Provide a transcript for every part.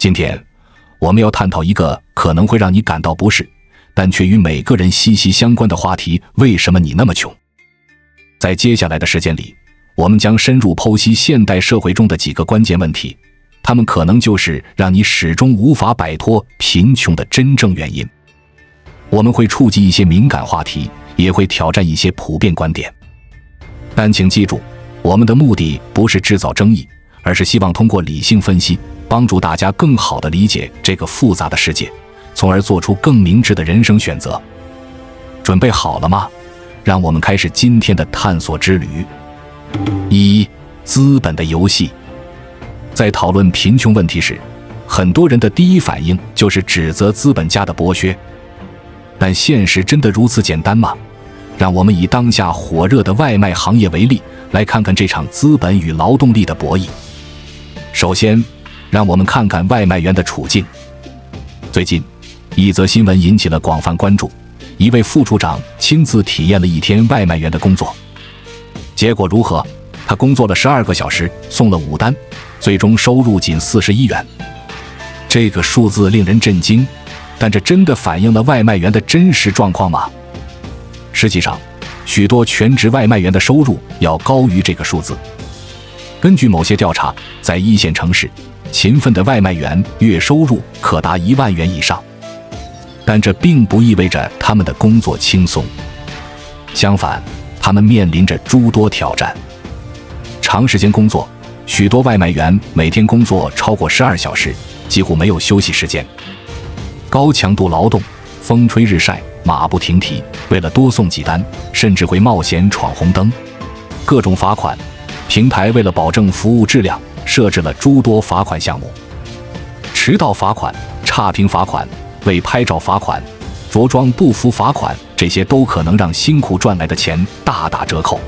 今天我们要探讨一个可能会让你感到不适，但却与每个人息息相关的话题：为什么你那么穷？在接下来的时间里，我们将深入剖析现代社会中的几个关键问题，它们可能就是让你始终无法摆脱贫穷的真正原因。我们会触及一些敏感话题，也会挑战一些普遍观点。但请记住，我们的目的不是制造争议，而是希望通过理性分析，帮助大家更好地理解这个复杂的世界，从而做出更明智的人生选择。准备好了吗？让我们开始今天的探索之旅。1. 资本的游戏。在讨论贫穷问题时，很多人的第一反应就是指责资本家的剥削。但现实真的如此简单吗？让我们以当下火热的外卖行业为例，来看看这场资本与劳动力的博弈。首先，让我们看看外卖员的处境。最近，一则新闻引起了广泛关注。一位副处长亲自体验了一天外卖员的工作，结果如何？他工作了12个小时，送了5单，最终收入仅41元。这个数字令人震惊，但这真的反映了外卖员的真实状况吗？实际上，许多全职外卖员的收入要高于这个数字。根据某些调查，在一线城市，勤奋的外卖员月收入可达1万元以上。但这并不意味着他们的工作轻松，相反，他们面临着诸多挑战。长时间工作，许多外卖员每天工作超过12小时，几乎没有休息时间。高强度劳动，风吹日晒，马不停蹄，为了多送几单，甚至会冒险闯红灯。各种罚款，平台为了保证服务质量，设置了诸多罚款项目。迟到罚款，差评罚款，为拍照罚款，着装不符罚款，这些都可能让辛苦赚来的钱大打折扣。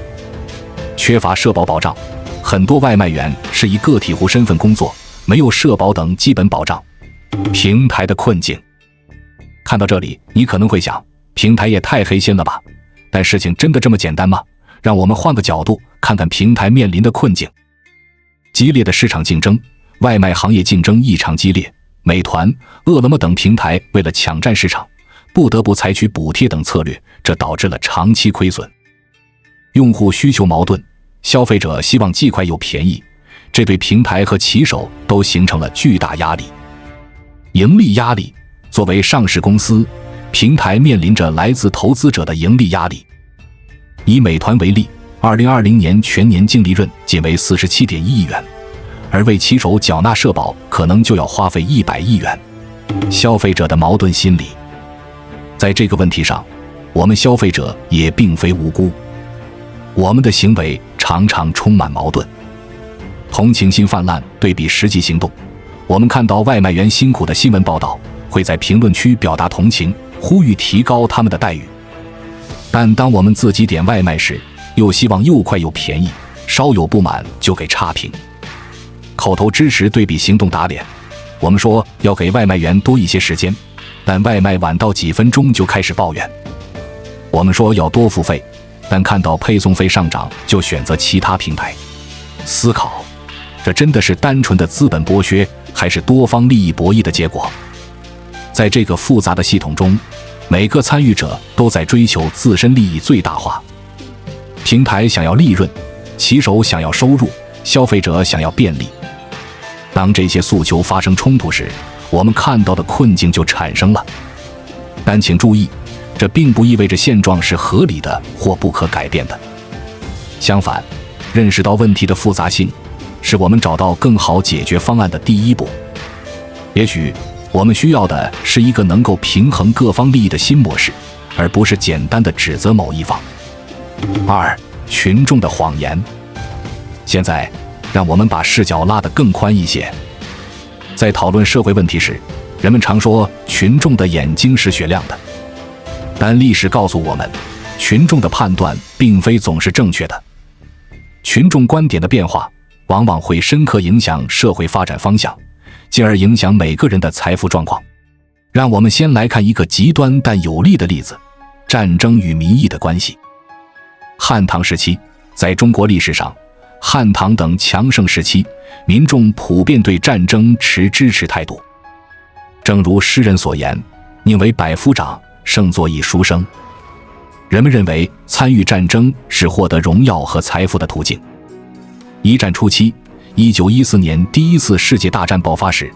缺乏社保保障，很多外卖员是以个体户身份工作，没有社保等基本保障。平台的困境。看到这里，你可能会想，平台也太黑心了吧？但事情真的这么简单吗？让我们换个角度，看看平台面临的困境。激烈的市场竞争，外卖行业竞争异常激烈。美团、饿了么等平台为了抢占市场，不得不采取补贴等策略，这导致了长期亏损。用户需求矛盾，消费者希望既快又便宜，这对平台和骑手都形成了巨大压力。盈利压力，作为上市公司，平台面临着来自投资者的盈利压力。以美团为例，2020年全年净利润仅为47.1亿元。而为骑手缴纳社保可能就要花费100亿元。消费者的矛盾心理。在这个问题上，我们消费者也并非无辜，我们的行为常常充满矛盾。同情心泛滥对比实际行动，我们看到外卖员辛苦的新闻报道，会在评论区表达同情，呼吁提高他们的待遇。但当我们自己点外卖时，又希望又快又便宜，稍有不满就给差评。口头支持对比行动打脸，我们说要给外卖员多一些时间，但外卖晚到几分钟就开始抱怨。我们说要多付费，但看到配送费上涨就选择其他平台。思考，这真的是单纯的资本剥削，还是多方利益博弈的结果？在这个复杂的系统中，每个参与者都在追求自身利益最大化。平台想要利润，骑手想要收入，消费者想要便利。当这些诉求发生冲突时，我们看到的困境就产生了。但请注意，这并不意味着现状是合理的或不可改变的。相反，认识到问题的复杂性，是我们找到更好解决方案的第一步。也许，我们需要的是一个能够平衡各方利益的新模式，而不是简单的指责某一方。2. 群众的谎言。现在，让我们把视角拉得更宽一些。在讨论社会问题时，人们常说群众的眼睛是雪亮的，但历史告诉我们，群众的判断并非总是正确的。群众观点的变化往往会深刻影响社会发展方向，进而影响每个人的财富状况。让我们先来看一个极端但有力的例子：战争与民意的关系。汉唐时期，在中国历史上，汉唐等强盛时期，民众普遍对战争持支持态度。正如诗人所言，宁为百夫长，胜作一书生。人们认为参与战争是获得荣耀和财富的途径。一战初期，1914年第一次世界大战爆发时，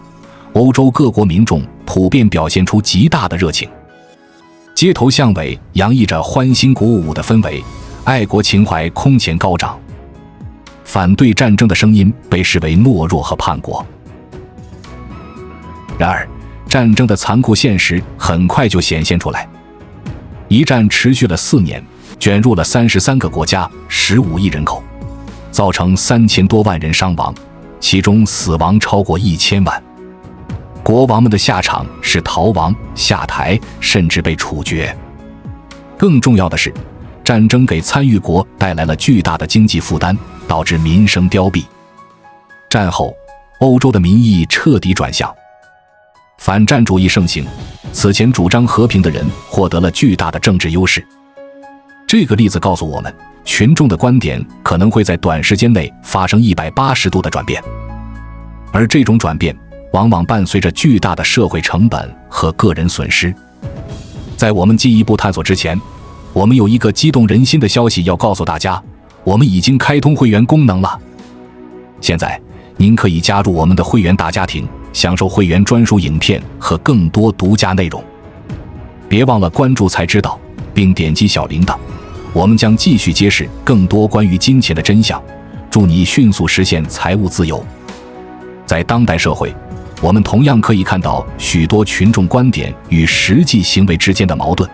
欧洲各国民众普遍表现出极大的热情，街头巷尾洋溢着欢欣鼓舞的氛围，爱国情怀空前高涨。反对战争的声音被视为懦弱和叛国。然而，战争的残酷现实很快就显现出来。一战持续了4年，卷入了33个国家，15亿人口，造成3000多万人伤亡，其中死亡超过1000万。国王们的下场是逃亡、下台，甚至被处决。更重要的是，战争给参与国带来了巨大的经济负担，导致民生凋敝。战后，欧洲的民意彻底转向，反战主义盛行，此前主张和平的人获得了巨大的政治优势。这个例子告诉我们，群众的观点可能会在短时间内发生180度的转变，而这种转变往往伴随着巨大的社会成本和个人损失。在我们进一步探索之前，我们有一个激动人心的消息要告诉大家，我们已经开通会员功能了。现在您可以加入我们的会员大家庭，享受会员专属影片和更多独家内容。别忘了关注才知道，并点击小铃铛，我们将继续揭示更多关于金钱的真相，助你迅速实现财务自由。在当代社会，我们同样可以看到许多群众观点与实际行为之间的矛盾。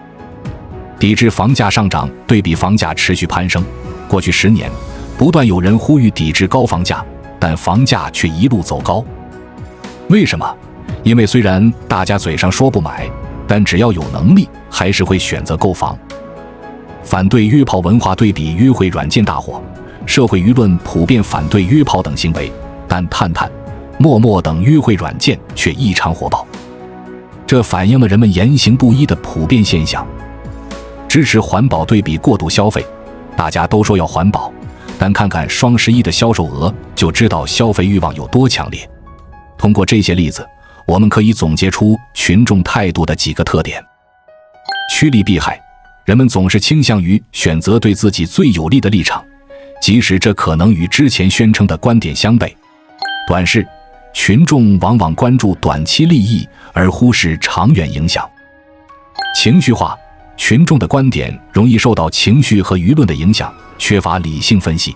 抵制房价上涨对比房价持续攀升，过去10年，不断有人呼吁抵制高房价，但房价却一路走高。为什么？因为虽然大家嘴上说不买，但只要有能力，还是会选择购房。反对约炮文化对比约会软件大火，社会舆论普遍反对约炮等行为，但探探、陌陌等约会软件却异常火爆，这反映了人们言行不一的普遍现象。支持环保对比过度消费，大家都说要环保，但看看双11的销售额就知道消费欲望有多强烈。通过这些例子，我们可以总结出群众态度的几个特点：趋利避害，人们总是倾向于选择对自己最有利的立场，即使这可能与之前宣称的观点相悖；短视，群众往往关注短期利益而忽视长远影响；情绪化，群众的观点容易受到情绪和舆论的影响，缺乏理性分析。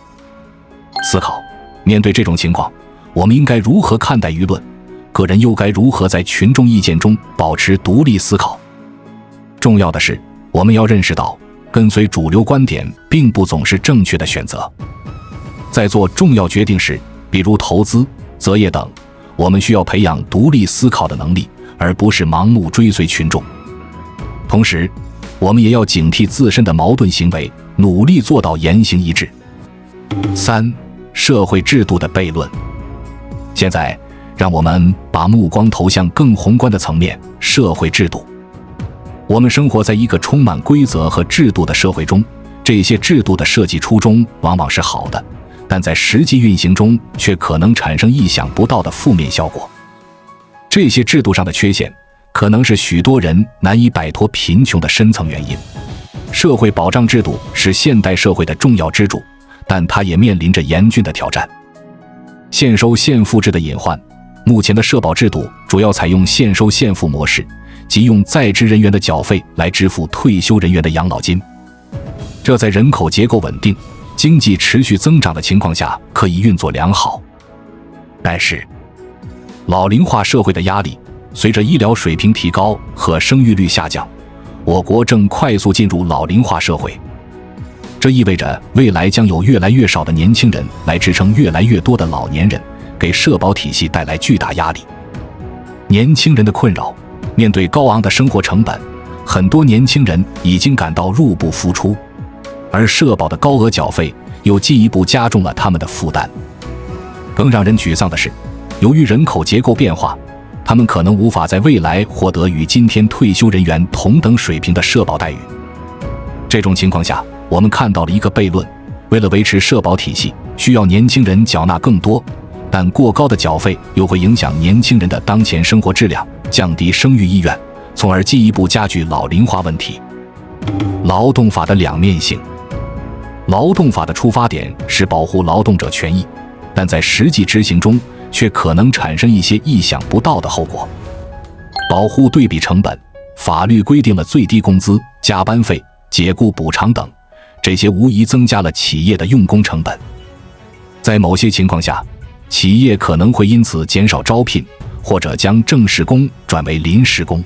思考，面对这种情况，我们应该如何看待舆论？个人又该如何在群众意见中保持独立思考？重要的是，我们要认识到，跟随主流观点并不总是正确的选择。在做重要决定时，比如投资、择业等，我们需要培养独立思考的能力，而不是盲目追随群众。同时，我们也要警惕自身的矛盾行为，努力做到言行一致。3、社会制度的悖论。现在，让我们把目光投向更宏观的层面——社会制度。我们生活在一个充满规则和制度的社会中，这些制度的设计初衷往往是好的，但在实际运行中却可能产生意想不到的负面效果。这些制度上的缺陷可能是许多人难以摆脱贫穷的深层原因。社会保障制度是现代社会的重要支柱，但它也面临着严峻的挑战。现收现付制的隐患，目前的社保制度主要采用现收现付模式，即用在职人员的缴费来支付退休人员的养老金。这在人口结构稳定、经济持续增长的情况下可以运作良好。但是，老龄化社会的压力，随着医疗水平提高和生育率下降，我国正快速进入老龄化社会。这意味着未来将有越来越少的年轻人来支撑越来越多的老年人，给社保体系带来巨大压力。年轻人的困扰，面对高昂的生活成本，很多年轻人已经感到入不敷出，而社保的高额缴费又进一步加重了他们的负担。更让人沮丧的是，由于人口结构变化，他们可能无法在未来获得与今天退休人员同等水平的社保待遇。这种情况下，我们看到了一个悖论：为了维持社保体系，需要年轻人缴纳更多，但过高的缴费又会影响年轻人的当前生活质量，降低生育意愿，从而进一步加剧老龄化问题。劳动法的两面性。劳动法的出发点是保护劳动者权益，但在实际执行中却可能产生一些意想不到的后果。保护对比成本，法律规定了最低工资、加班费、解雇补偿等，这些无疑增加了企业的用工成本。在某些情况下，企业可能会因此减少招聘，或者将正式工转为临时工。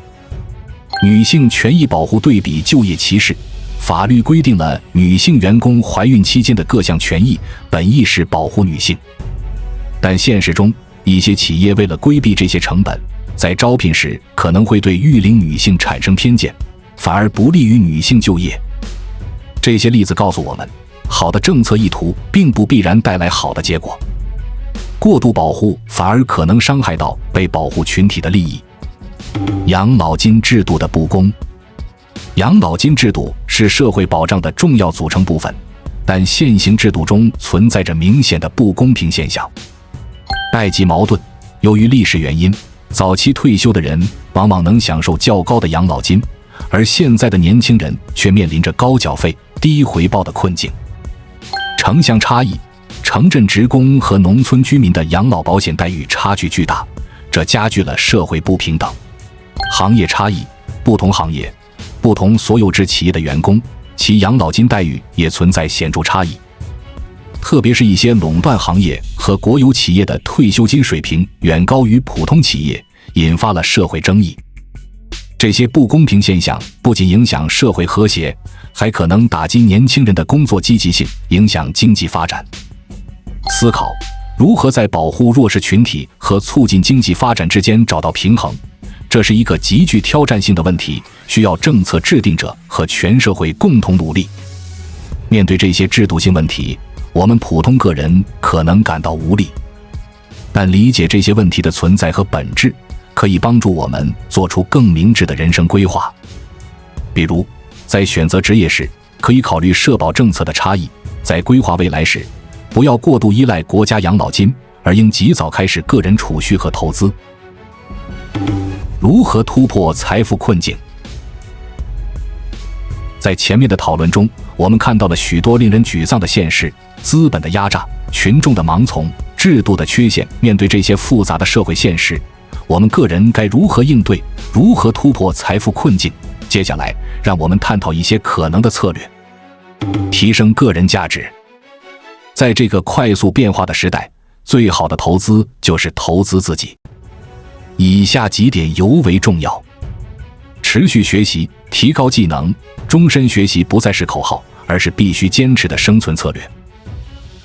女性权益保护对比就业歧视，法律规定了女性员工怀孕期间的各项权益，本意是保护女性。但现实中，一些企业为了规避这些成本，在招聘时可能会对育龄女性产生偏见，反而不利于女性就业。这些例子告诉我们，好的政策意图并不必然带来好的结果，过度保护反而可能伤害到被保护群体的利益。养老金制度的不公。养老金制度是社会保障的重要组成部分，但现行制度中存在着明显的不公平现象。代际矛盾。由于历史原因，早期退休的人往往能享受较高的养老金，而现在的年轻人却面临着高缴费、低回报的困境。城乡差异。城镇职工和农村居民的养老保险待遇差距巨大，这加剧了社会不平等。行业差异。不同行业、不同所有制企业的员工，其养老金待遇也存在显著差异。特别是一些垄断行业和国有企业的退休金水平远高于普通企业，引发了社会争议。这些不公平现象不仅影响社会和谐，还可能打击年轻人的工作积极性，影响经济发展。思考如何在保护弱势群体和促进经济发展之间找到平衡，这是一个极具挑战性的问题，需要政策制定者和全社会共同努力。面对这些制度性问题，我们普通个人可能感到无力，但理解这些问题的存在和本质，可以帮助我们做出更明智的人生规划。比如，在选择职业时，可以考虑社保政策的差异；在规划未来时，不要过度依赖国家养老金，而应及早开始个人储蓄和投资。如何突破财富困境？在前面的讨论中，我们看到了许多令人沮丧的现实：资本的压榨、群众的盲从、制度的缺陷。面对这些复杂的社会现实，我们个人该如何应对？如何突破财富困境？接下来，让我们探讨一些可能的策略。提升个人价值。在这个快速变化的时代，最好的投资就是投资自己。以下几点尤为重要：持续学习，提高技能，终身学习不再是口号，而是必须坚持的生存策略。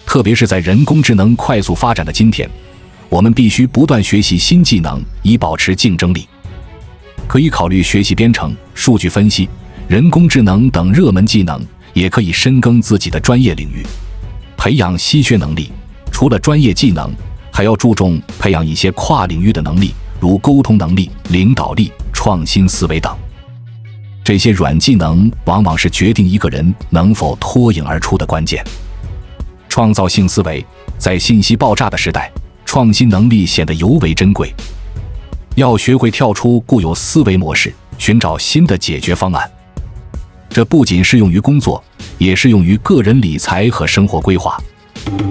特别是在人工智能快速发展的今天，我们必须不断学习新技能，以保持竞争力。可以考虑学习编程、数据分析、人工智能等热门技能，也可以深耕自己的专业领域。培养稀缺能力，除了专业技能，还要注重培养一些跨领域的能力，如沟通能力、领导力、创新思维等。这些软技能往往是决定一个人能否脱颖而出的关键。创造性思维，在信息爆炸的时代，创新能力显得尤为珍贵。要学会跳出固有思维模式，寻找新的解决方案。这不仅适用于工作，也适用于个人理财和生活规划。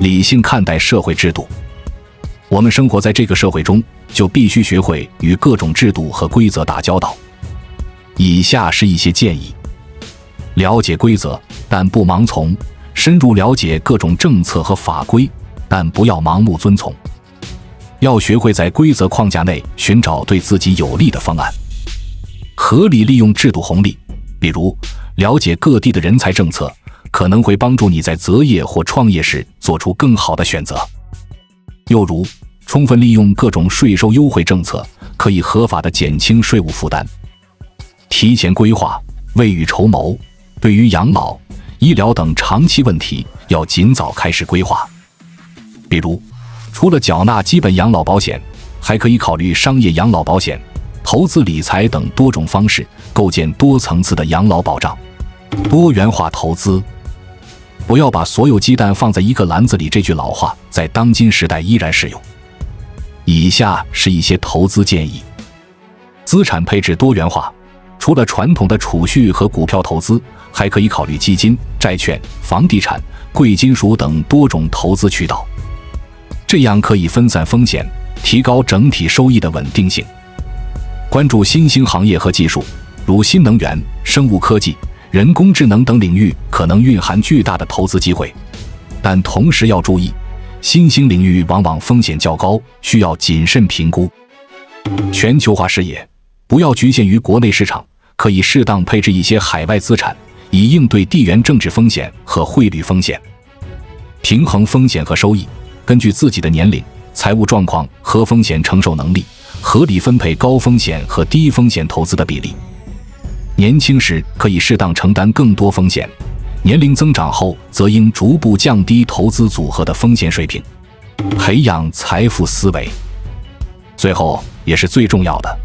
理性看待社会制度。我们生活在这个社会中，就必须学会与各种制度和规则打交道。以下是一些建议：了解规则，但不盲从；深入了解各种政策和法规，但不要盲目遵从。要学会在规则框架内寻找对自己有利的方案。合理利用制度红利，比如了解各地的人才政策，可能会帮助你在择业或创业时做出更好的选择。又如，充分利用各种税收优惠政策，可以合法地减轻税务负担。提前规划，未雨绸缪，对于养老、医疗等长期问题，要尽早开始规划。比如，除了缴纳基本养老保险，还可以考虑商业养老保险、投资理财等多种方式，构建多层次的养老保障。多元化投资。不要把所有鸡蛋放在一个篮子里，这句老话在当今时代依然适用。以下是一些投资建议。资产配置多元化，除了传统的储蓄和股票投资，还可以考虑基金、债券、房地产、贵金属等多种投资渠道，这样可以分散风险，提高整体收益的稳定性。关注新兴行业和技术，如新能源、生物科技、人工智能等领域可能蕴含巨大的投资机会，但同时要注意，新兴领域往往风险较高，需要谨慎评估。全球化视野，不要局限于国内市场，可以适当配置一些海外资产，以应对地缘政治风险和汇率风险。平衡风险和收益，根据自己的年龄、财务状况和风险承受能力，合理分配高风险和低风险投资的比例。年轻时可以适当承担更多风险，年龄增长后则应逐步降低投资组合的风险水平。培养财富思维。最后也是最重要的，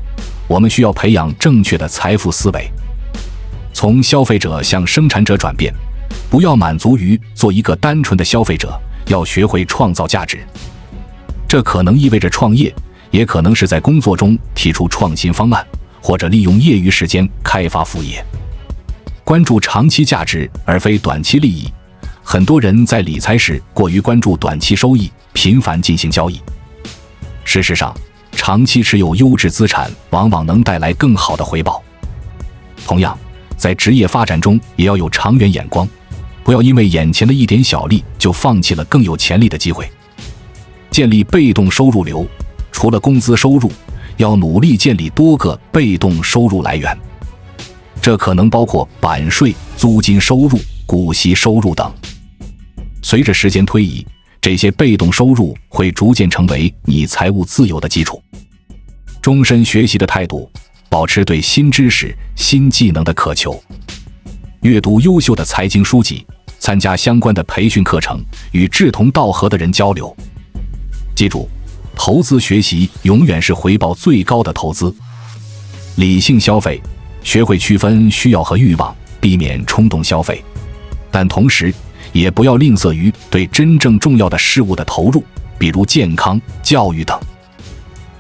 我们需要培养正确的财富思维，从消费者向生产者转变，不要满足于做一个单纯的消费者，要学会创造价值。这可能意味着创业，也可能是在工作中提出创新方案，或者利用业余时间开发副业。关注长期价值而非短期利益，很多人在理财时过于关注短期收益，频繁进行交易。事实上，长期持有优质资产往往能带来更好的回报。同样，在职业发展中也要有长远眼光，不要因为眼前的一点小利就放弃了更有潜力的机会。建立被动收入流，除了工资收入，要努力建立多个被动收入来源，这可能包括版税、租金收入、股息收入等。随着时间推移，这些被动收入会逐渐成为你财务自由的基础。终身学习的态度，保持对新知识、新技能的渴求，阅读优秀的财经书籍，参加相关的培训课程，与志同道合的人交流。记住，投资学习永远是回报最高的投资。理性消费，学会区分需要和欲望，避免冲动消费，但同时也不要吝啬于对真正重要的事物的投入，比如健康、教育等。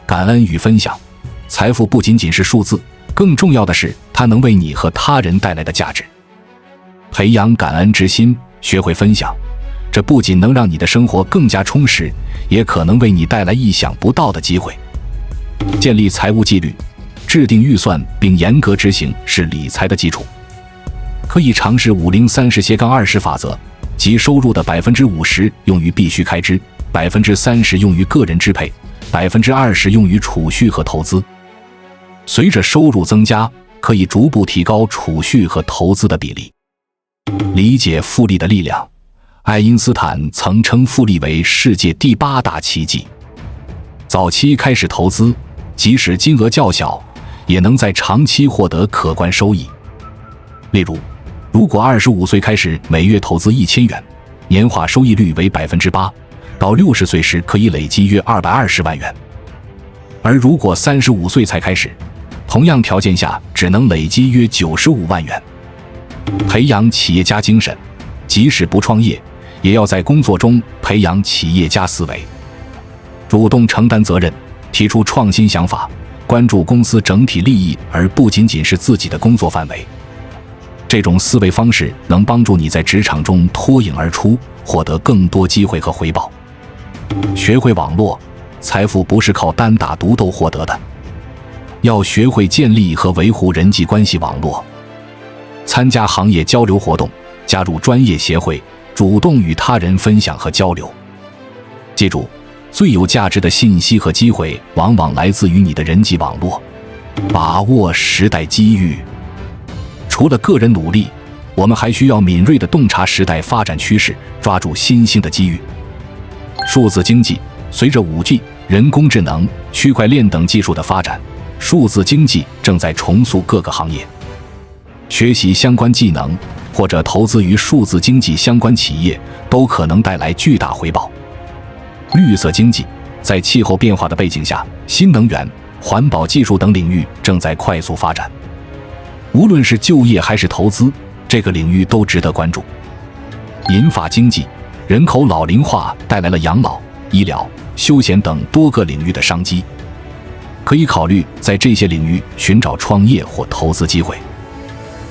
感恩与分享，财富不仅仅是数字，更重要的是它能为你和他人带来的价值。培养感恩之心，学会分享，这不仅能让你的生活更加充实，也可能为你带来意想不到的机会。建立财务纪律，制定预算并严格执行是理财的基础。可以尝试50-30-20法则，即收入的50%用于必须开支，30%用于个人支配，20%用于储蓄和投资。随着收入增加，可以逐步提高储蓄和投资的比例。理解复利的力量，爱因斯坦曾称复利为世界第8大奇迹。早期开始投资，即使金额较小，也能在长期获得可观收益。例如，如果25岁开始每月投资1000元，年化收益率为 8%， 到60岁时可以累积约220万元。而如果35岁才开始，同样条件下只能累积约95万元。培养企业家精神，即使不创业，也要在工作中培养企业家思维，主动承担责任，提出创新想法，关注公司整体利益，而不仅仅是自己的工作范围。这种思维方式能帮助你在职场中脱颖而出，获得更多机会和回报。学会网络，财富不是靠单打独斗获得的，要学会建立和维护人际关系网络。参加行业交流活动，加入专业协会，主动与他人分享和交流。记住，最有价值的信息和机会往往来自于你的人际网络。把握时代机遇。除了个人努力，我们还需要敏锐地洞察时代发展趋势，抓住新兴的机遇。数字经济，随着 5G、人工智能、区块链等技术的发展，数字经济正在重塑各个行业。学习相关技能或者投资于数字经济相关企业，都可能带来巨大回报。绿色经济，在气候变化的背景下，新能源、环保技术等领域正在快速发展。无论是就业还是投资，这个领域都值得关注。银发经济，人口老龄化带来了养老、医疗、休闲等多个领域的商机，可以考虑在这些领域寻找创业或投资机会。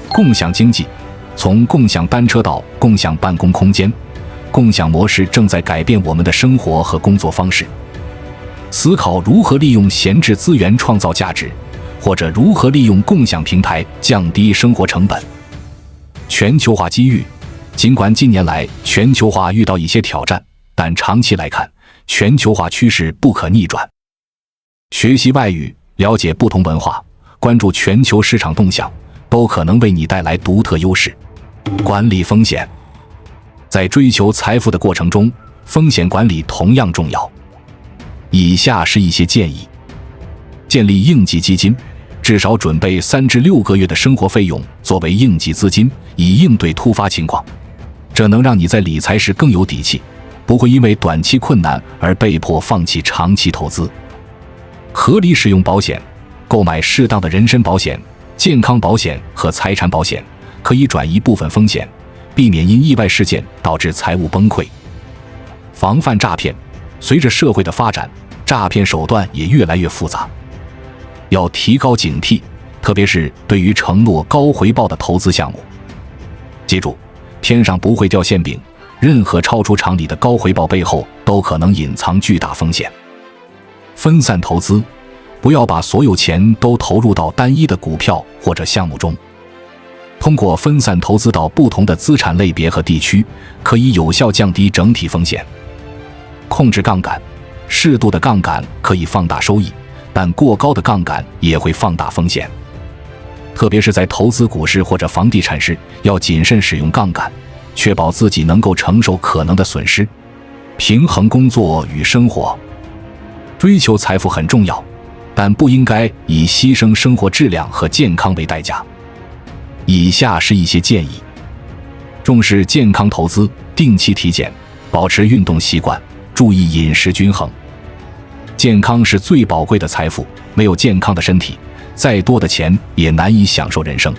共享经济，从共享单车到共享办公空间，共享模式正在改变我们的生活和工作方式。思考如何利用闲置资源创造价值，或者如何利用共享平台降低生活成本。全球化机遇，尽管近年来全球化遇到一些挑战，但长期来看，全球化趋势不可逆转。学习外语，了解不同文化，关注全球市场动向，都可能为你带来独特优势。管理风险，在追求财富的过程中，风险管理同样重要。以下是一些建议：建立应急基金，至少准备3至6个月的生活费用作为应急资金，以应对突发情况。这能让你在理财时更有底气，不会因为短期困难而被迫放弃长期投资。合理使用保险，购买适当的人身保险、健康保险和财产保险，可以转移部分风险，避免因意外事件导致财务崩溃。防范诈骗，随着社会的发展，诈骗手段也越来越复杂，要提高警惕，特别是对于承诺高回报的投资项目。记住，天上不会掉馅饼，任何超出常理的高回报背后都可能隐藏巨大风险。分散投资，不要把所有钱都投入到单一的股票或者项目中。通过分散投资到不同的资产类别和地区，可以有效降低整体风险。控制杠杆，适度的杠杆可以放大收益，但过高的杠杆也会放大风险。特别是在投资股市或者房地产时，要谨慎使用杠杆，确保自己能够承受可能的损失。平衡工作与生活，追求财富很重要，但不应该以牺牲生活质量和健康为代价。以下是一些建议：重视健康投资，定期体检，保持运动习惯，注意饮食均衡。健康是最宝贵的财富，没有健康的身体，再多的钱也难以享受人生。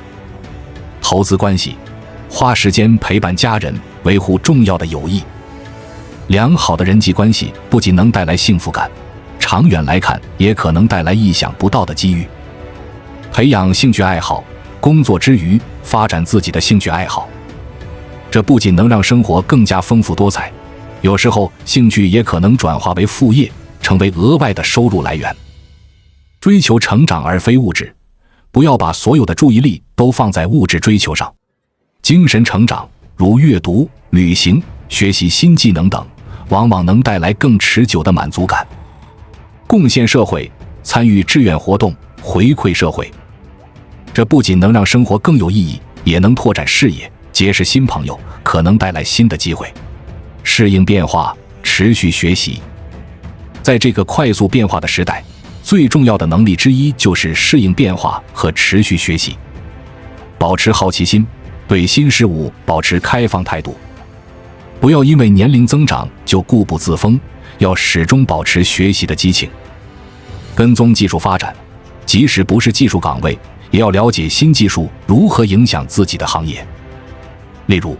投资关系，花时间陪伴家人，维护重要的友谊。良好的人际关系不仅能带来幸福感，长远来看也可能带来意想不到的机遇。培养兴趣爱好，工作之余发展自己的兴趣爱好，这不仅能让生活更加丰富多彩，有时候兴趣也可能转化为副业，成为额外的收入来源。追求成长而非物质，不要把所有的注意力都放在物质追求上。精神成长，如阅读、旅行、学习新技能等，往往能带来更持久的满足感。贡献社会，参与志愿活动，回馈社会，这不仅能让生活更有意义，也能拓展视野，结识新朋友，可能带来新的机会。适应变化，持续学习。在这个快速变化的时代，最重要的能力之一就是适应变化和持续学习。保持好奇心，对新事物保持开放态度，不要因为年龄增长就固步自封，要始终保持学习的激情。跟踪技术发展，即使不是技术岗位，也要了解新技术如何影响自己的行业。例如，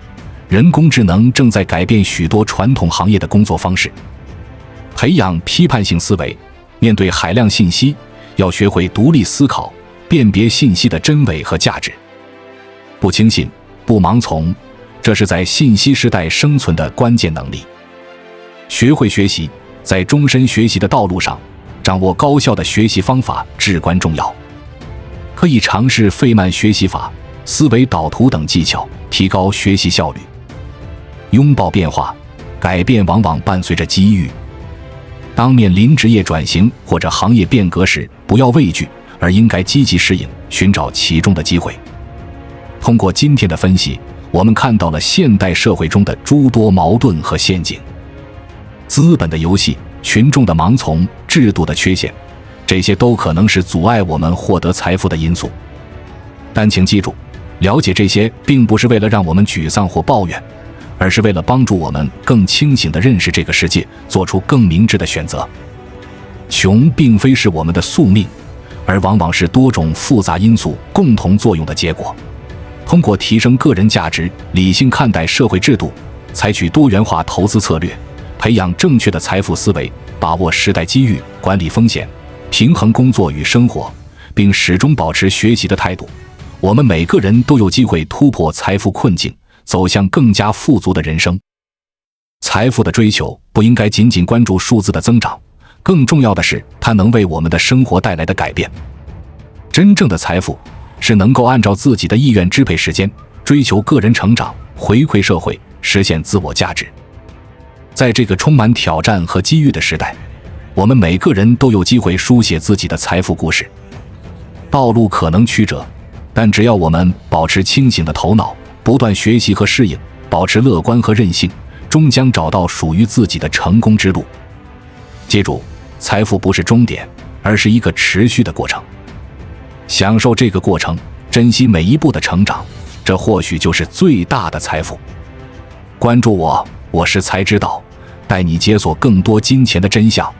人工智能正在改变许多传统行业的工作方式。培养批判性思维，面对海量信息，要学会独立思考，辨别信息的真伪和价值。不轻信，不盲从，这是在信息时代生存的关键能力。学会学习，在终身学习的道路上，掌握高效的学习方法至关重要。可以尝试费曼学习法、思维导图等技巧，提高学习效率。拥抱变化，改变往往伴随着机遇。当面临职业转型或者行业变革时，不要畏惧，而应该积极适应，寻找其中的机会。通过今天的分析，我们看到了现代社会中的诸多矛盾和陷阱：资本的游戏、群众的盲从、制度的缺陷，这些都可能是阻碍我们获得财富的因素。但请记住，了解这些并不是为了让我们沮丧或抱怨，而是为了帮助我们更清醒地认识这个世界，做出更明智的选择。穷并非是我们的宿命，而往往是多种复杂因素共同作用的结果。通过提升个人价值，理性看待社会制度，采取多元化投资策略，培养正确的财富思维，把握时代机遇，管理风险，平衡工作与生活，并始终保持学习的态度，我们每个人都有机会突破财富困境，走向更加富足的人生。财富的追求不应该仅仅关注数字的增长，更重要的是它能为我们的生活带来的改变。真正的财富是能够按照自己的意愿支配时间，追求个人成长，回馈社会，实现自我价值。在这个充满挑战和机遇的时代，我们每个人都有机会书写自己的财富故事。道路可能曲折，但只要我们保持清醒的头脑，不断学习和适应，保持乐观和韧性，终将找到属于自己的成功之路。记住，财富不是终点，而是一个持续的过程。享受这个过程，珍惜每一步的成长，这或许就是最大的财富。关注我，我是才知道，带你解锁更多金钱的真相。